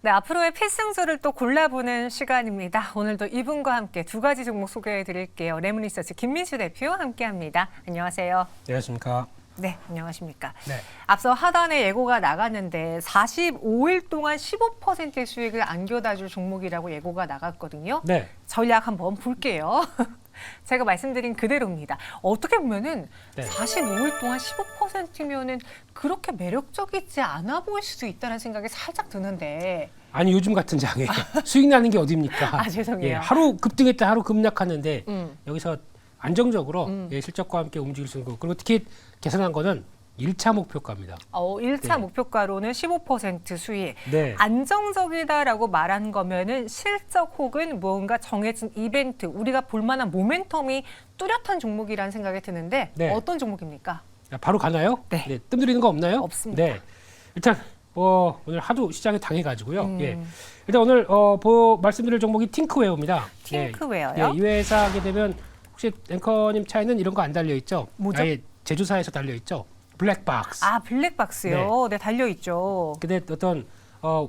네, 앞으로의 필승조를 또 골라보는 시간입니다. 오늘도 이분과 함께 두 가지 종목 소개해 드릴게요. 레몬리서치 김민수 대표 함께합니다. 안녕하세요. 안녕하십니까. 네, 안녕하십니까. 네. 앞서 하단에 예고가 나갔는데 45일 동안 15%의 수익을 안겨다 줄 종목이라고 예고가 나갔거든요. 네. 전략 한번 볼게요. 제가 말씀드린 그대로입니다. 어떻게 보면은 네. 45일 동안 15%면은 그렇게 매력적이지 않아 보일 수도 있다는 생각이 살짝 드는데. 아니 요즘 같은 장에 수익 나는 게 어딥니까? 아, 죄송해요. 예, 하루 급등했다 하루 급락하는데 음. 여기서 안정적으로 예, 실적과 함께 움직일 수 있는 거. 그리고 특히 계산한 거는 1차 목표가입니다. 1차 네. 목표가로는 15% 수익. 네. 안정적이다라고 말한 거면은 실적 혹은 뭔가 정해진 이벤트, 우리가 볼 만한 모멘텀이 뚜렷한 종목이라는 생각이 드는데 네. 어떤 종목입니까? 자, 바로 가나요? 네. 뜸들이는 거 없나요? 없습니다. 네. 일단 오늘 하도 시장에 당해가지고요. 예. 음. 일단 오늘 말씀드릴 종목이 팅크웨어입니다. 팅크웨어요? 예, 이 회사 하게 되면 혹시 앵커님 차에는 이런 거 안 달려 있죠? 뭐죠? 아예 제조사에서 달려 있죠. 블랙박스. 아, 블랙박스요. 네, 달려 있죠. 근데 어떤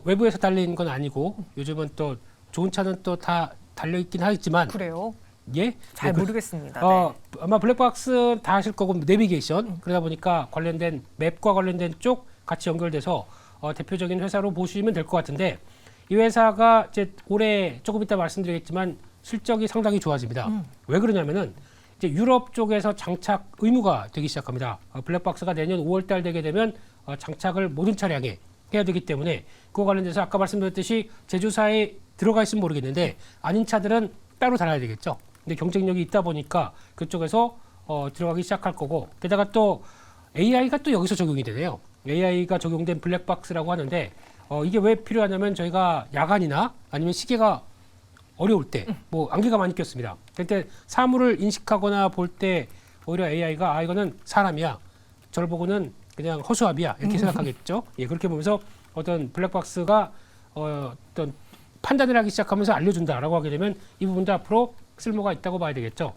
외부에서 달린 건 아니고 요즘은 또 좋은 차는 또 다 달려 있긴 하겠지만 그래요? 예? 잘 네, 모르겠습니다. 네. 아마 블랙박스 다 하실 거고 내비게이션 그러다 보니까 관련된 맵과 관련된 쪽 같이 연결돼서 대표적인 회사로 보시면 될 것 같은데 이 회사가 이제 올해 조금 이따 말씀드리겠지만 실적이 상당히 좋아집니다. 왜 그러냐면은 이제 유럽 쪽에서 장착 의무가 되기 시작합니다. 블랙박스가 내년 5월 달 되게 되면 장착을 모든 차량에 해야 되기 때문에 그와 관련돼서 아까 말씀드렸듯이 제조사에 들어가 있으면 모르겠는데 아닌 차들은 따로 달아야 되겠죠. 근데 경쟁력이 있다 보니까 그쪽에서 들어가기 시작할 거고 게다가 또 AI가 또 여기서 적용이 되네요. AI가 적용된 블랙박스라고 하는데 이게 왜 필요하냐면 저희가 야간이나 아니면 시계가 어려울 때 뭐 안개가 많이 꼈습니다. 그때 사물을 인식하거나 볼 때 오히려 AI가 이거는 사람이야. 저를 보고는 그냥 허수아비야 이렇게 생각하겠죠. 예, 그렇게 보면서 어떤 블랙박스가 어떤 판단을 하기 시작하면서 알려준다라고 하게 되면 이 부분도 앞으로 쓸모가 있다고 봐야 되겠죠.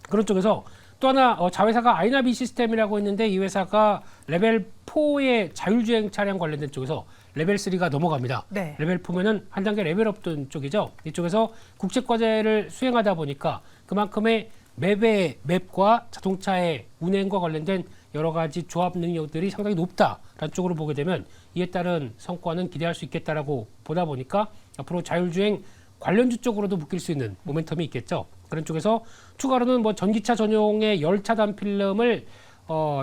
그런 쪽에서 또 하나 자회사가 아이나비 시스템이라고 있는데 이 회사가 레벨 4의 자율주행 차량 관련된 쪽에서 레벨 3가 넘어갑니다. 네. 레벨 4면은 한 단계 레벨업 된 쪽이죠. 이쪽에서 국제과제를 수행하다 보니까 그만큼의 맵과 자동차의 운행과 관련된 여러 가지 조합 능력들이 상당히 높다라는 쪽으로 보게 되면 이에 따른 성과는 기대할 수 있겠다라고 보다 보니까 앞으로 자율주행 관련주 쪽으로도 묶일 수 있는 모멘텀이 있겠죠. 그런 쪽에서 추가로는 뭐 전기차 전용의 열차단 필름을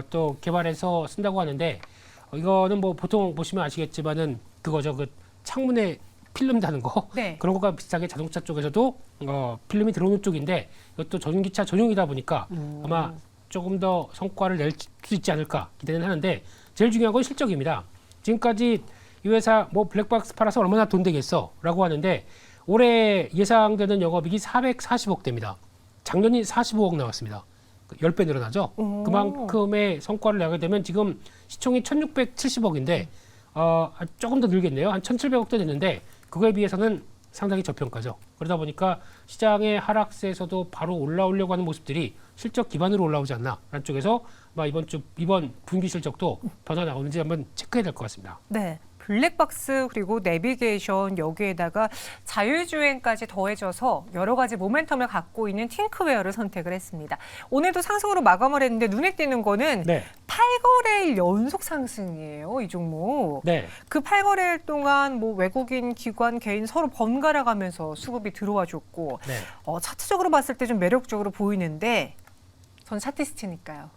또 개발해서 쓴다고 하는데 이거는 뭐 보통 보시면 아시겠지만은 그거죠. 그 창문에 필름 다는 거 네. 그런 것과 비슷하게 자동차 쪽에서도 필름이 들어오는 쪽인데 이것도 전기차 전용이다 보니까 아마 조금 더 성과를 낼 수 있지 않을까 기대는 하는데 제일 중요한 건 실적입니다. 지금까지 이 회사 뭐 블랙박스 팔아서 얼마나 돈 되겠어라고 하는데 올해 예상되는 영업이익이 440억대입니다. 작년이 45억 나왔습니다. 10배 늘어나죠. 그만큼의 성과를 내게 되면 지금 시총이 1670억인데 조금 더 늘겠네요. 한 1700억대 됐는데 그거에 비해서는 상당히 저평가죠. 그러다 보니까 시장의 하락세에서도 바로 올라오려고 하는 모습들이 실적 기반으로 올라오지 않나 라는 쪽에서 이번 분기 실적도 변화 나오는지 한번 체크해야 될 것 같습니다. 네. 블랙박스 그리고 내비게이션 여기에다가 자율주행까지 더해져서 여러 가지 모멘텀을 갖고 있는 팅크웨어를 선택을 했습니다. 오늘도 상승으로 마감을 했는데 눈에 띄는 거는 네. 8거래일 연속 상승이에요. 이 종목. 네. 그 8거래일 동안 뭐 외국인, 기관, 개인 서로 번갈아 가면서 수급이 들어와 줬고 네. 차트적으로 봤을 때 좀 매력적으로 보이는데 전 차티스트니까요.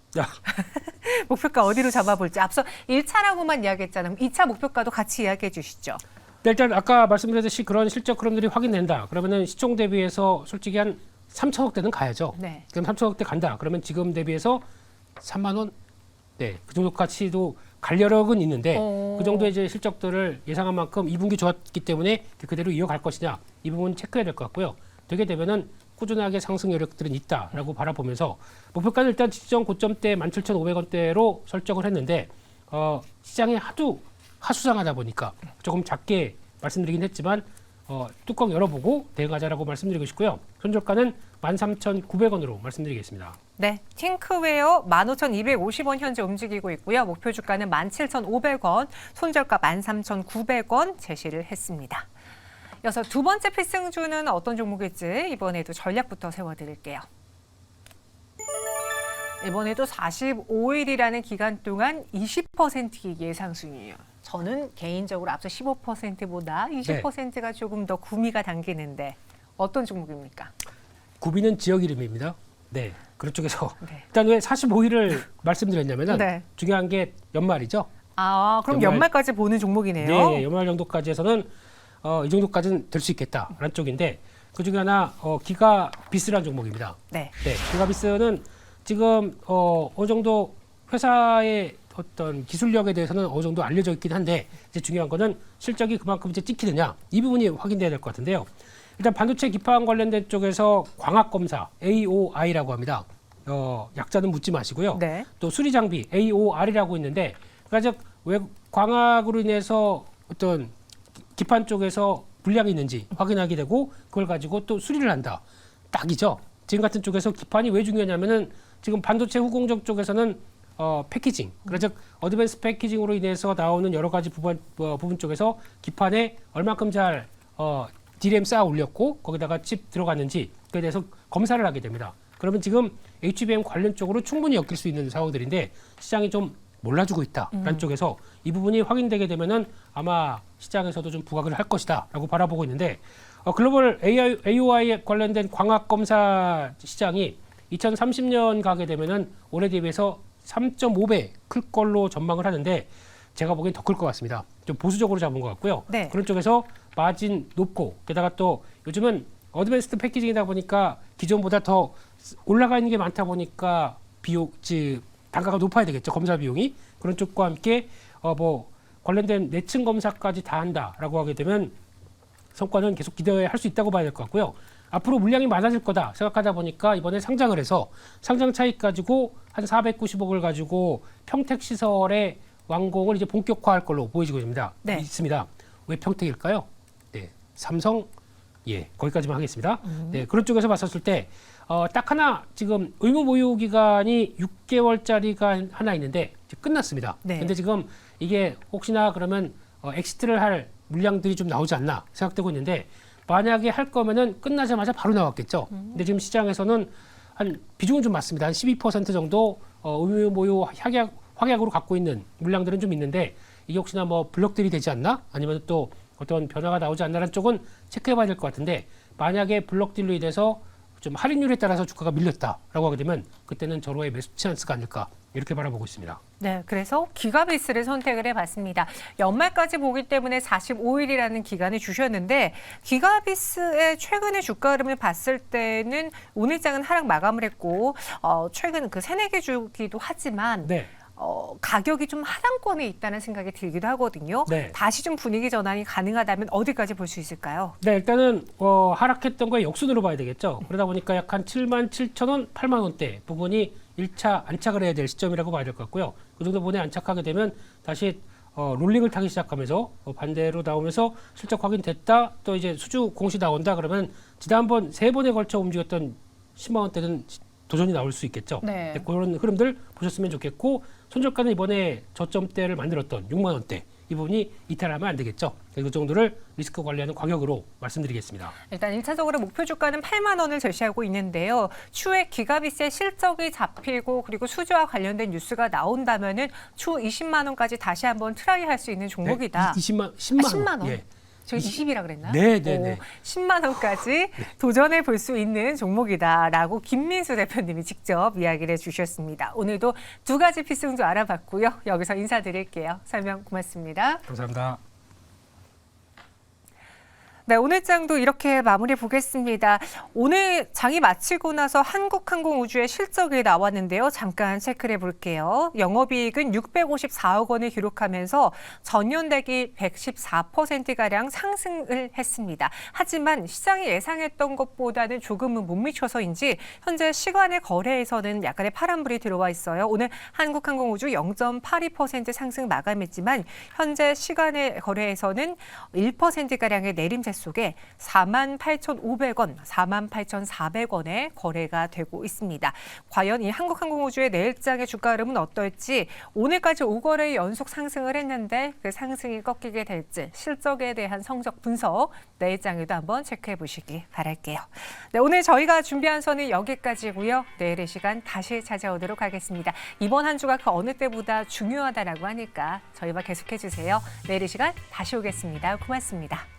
목표가 어디로 잡아볼지. 앞서 1차라고만 이야기했잖아요. 2차 목표가도 같이 이야기해 주시죠. 네, 일단 아까 말씀드렸듯이 그런 실적 흐름들이 확인된다. 그러면은 시총 대비해서 솔직히 한 3천억대는 가야죠. 네. 그럼 3천억대 간다. 그러면 지금 대비해서 3만 원? 네, 그 정도 가치도 갈 여력은 있는데 그 정도의 이제 실적들을 예상한 만큼 2분기 좋았기 때문에 그대로 이어갈 것이냐 이 부분 체크해야 될 것 같고요. 되게 되면은 꾸준하게 상승 여력들은 있다라고 바라보면서 목표가는 일단 지정 고점대 17,500원대로 설정을 했는데 시장이 하도 하수상하다 보니까 조금 작게 말씀드리긴 했지만 뚜껑 열어보고 대응하자라고 말씀드리고 싶고요. 손절가는 13,900원으로 말씀드리겠습니다. 네, 팅크웨어 15,250원 현재 움직이고 있고요. 목표 주가는 17,500원, 손절가 13,900원 제시를 했습니다. 이어서 두 번째 필승주는 어떤 종목일지 이번에도 전략부터 세워드릴게요. 이번에도 45일이라는 기간 동안 20% 예상 순이에요. 저는 개인적으로 앞서 15%보다 20%가 조금 더 구미가 당기는데 어떤 종목입니까? 구비는 지역 이름입니다. 네, 그런 쪽에서 네. 일단 왜 45일을 말씀드렸냐면은 네. 중요한 게 연말이죠. 아, 그럼 연말까지 보는 종목이네요. 네, 연말 정도까지 해서는 이 정도까지는 될 수 있겠다라는 쪽인데 그 중에 하나 기가비스라는 종목입니다. 네. 네, 기가비스는 지금 어느 정도 회사의 어떤 기술력에 대해서는 어느 정도 알려져 있긴 한데 이제 중요한 거는 실적이 그만큼 이제 찍히느냐 이 부분이 확인돼야 될 것 같은데요. 일단 반도체 기판 관련된 쪽에서 광학 검사 AOI라고 합니다. 약자는 묻지 마시고요. 네. 또 수리 장비 AOR이라고 있는데 그러니까 왜 광학으로 인해서 어떤 기판 쪽에서 불량이 있는지 확인하게 되고 그걸 가지고 또 수리를 한다. 딱이죠. 지금 같은 쪽에서 기판이 왜 중요하냐면은 지금 반도체 후공정 쪽에서는 패키징, 그래서 어드밴스 패키징으로 인해서 나오는 여러 가지 부분 쪽에서 기판에 얼만큼 잘 DRAM 쌓아 올렸고 거기다가 칩 들어갔는지 그에 대해서 검사를 하게 됩니다. 그러면 지금 HBM 관련 쪽으로 충분히 엮일 수 있는 상황들인데 시장이 좀 몰라주고 있다라는 쪽에서 이 부분이 확인되게 되면은 아마 시장에서도 좀 부각을 할 것이다라고 바라보고 있는데 글로벌 AOI 관련된 광학 검사 시장이 2030년 가게 되면은 올해 대비해서 3.5배 클 걸로 전망을 하는데 제가 보기엔 더 클 것 같습니다. 좀 보수적으로 잡은 것 같고요. 네. 그런 쪽에서 마진 높고 게다가 또 요즘은 어드밴스드 패키징이다 보니까 기존보다 더 올라가 있는 게 많다 보니까 단가가 높아야 되겠죠. 검사 비용이. 그런 쪽과 함께 관련된 내층 검사까지 다 한다라고 하게 되면 성과는 계속 기대할 수 있다고 봐야 될 것 같고요. 앞으로 물량이 많아질 거다 생각하다 보니까 이번에 상장을 해서 상장 차익 가지고 한 490억을 가지고 평택 시설의 완공을 이제 본격화할 걸로 보여지고 있습니다. 네. 왜 평택일까요? 네, 삼성 거기까지만 하겠습니다. 네, 그런 쪽에서 봤었을 때 딱 하나 지금 의무 보유 기간이 6개월짜리가 하나 있는데 이제 끝났습니다. 네. 근데 지금 이게 혹시나 그러면 엑시트를 할 물량들이 좀 나오지 않나 생각되고 있는데 만약에 할 거면은 끝나자마자 바로 나왔겠죠. 근데 지금 시장에서는 한 비중은 좀 맞습니다. 한 12% 정도 의무 보유 확약으로 갖고 있는 물량들은 좀 있는데 이게 혹시나 블록들이 되지 않나? 아니면 또 어떤 변화가 나오지 않나라는 쪽은 체크해봐야 될 것 같은데 만약에 블록딜로 인해서 좀 할인율에 따라서 주가가 밀렸다라고 하게 되면 그때는 절호의 매수 찬스가 아닐까 이렇게 바라보고 있습니다. 네, 그래서 기가비스를 선택을 해봤습니다. 연말까지 보기 때문에 45일이라는 기간을 주셨는데 기가비스의 최근의 주가 흐름을 봤을 때는 오늘장은 하락 마감을 했고 최근 그 새내기 주기도 하지만 네. 가격이 좀 하단권에 있다는 생각이 들기도 하거든요. 네. 다시 좀 분위기 전환이 가능하다면 어디까지 볼 수 있을까요? 네, 일단은 하락했던 거에 역순으로 봐야 되겠죠. 그러다 보니까 약 한 77,000원, 8만 원대 부분이 1차 안착을 해야 될 시점이라고 봐야 될 것 같고요. 그 정도 부분에 안착하게 되면 다시 롤링을 타기 시작하면서 반대로 나오면서 실적 확인됐다. 또 이제 수주 공시 나온다. 그러면 지난번 3번에 걸쳐 움직였던 10만 원대는 도전이 나올 수 있겠죠. 네. 그런 흐름들 보셨으면 좋겠고 손절가는 이번에 저점대를 만들었던 6만 원대 이 부분이 이탈하면 안 되겠죠. 그 정도를 리스크 관리하는 광역으로 말씀드리겠습니다. 일단 1차적으로 목표 주가는 8만 원을 제시하고 있는데요. 추후에 기가비스의 실적이 잡히고 그리고 수주와 관련된 뉴스가 나온다면은 추후 20만 원까지 다시 한번 트라이할 수 있는 종목이다. 10만 원. 10만 원. 예. 저희 20이라 그랬나요? 네. 10만 원까지 도전해 볼 수 있는 종목이다라고 김민수 대표님이 직접 이야기를 해주셨습니다. 오늘도 두 가지 필승주 알아봤고요. 여기서 인사드릴게요. 설명 고맙습니다. 감사합니다. 네, 오늘 장도 이렇게 마무리 보겠습니다. 오늘 장이 마치고 나서 한국항공우주의 실적이 나왔는데요. 잠깐 체크를 해볼게요. 영업이익은 654억 원을 기록하면서 전년 대비 114%가량 상승을 했습니다. 하지만 시장이 예상했던 것보다는 조금은 못 미쳐서인지 현재 시간의 거래에서는 약간의 파란불이 들어와 있어요. 오늘 한국항공우주 0.82% 상승 마감했지만 현재 시간의 거래에서는 1%가량의 내림세 속에 48,500원, 48,400원에 거래가 되고 있습니다. 과연 이 한국항공우주의 내일장의 주가 흐름은 어떨지 오늘까지 5거래 연속 상승을 했는데 그 상승이 꺾이게 될지 실적에 대한 성적 분석 내일장에도 한번 체크해 보시기 바랄게요. 네, 오늘 저희가 준비한 선은 여기까지고요. 내일 이 시간 다시 찾아오도록 하겠습니다. 이번 한 주가 그 어느 때보다 중요하다라고 하니까 저희와 계속해 주세요. 내일 이 시간 다시 오겠습니다. 고맙습니다.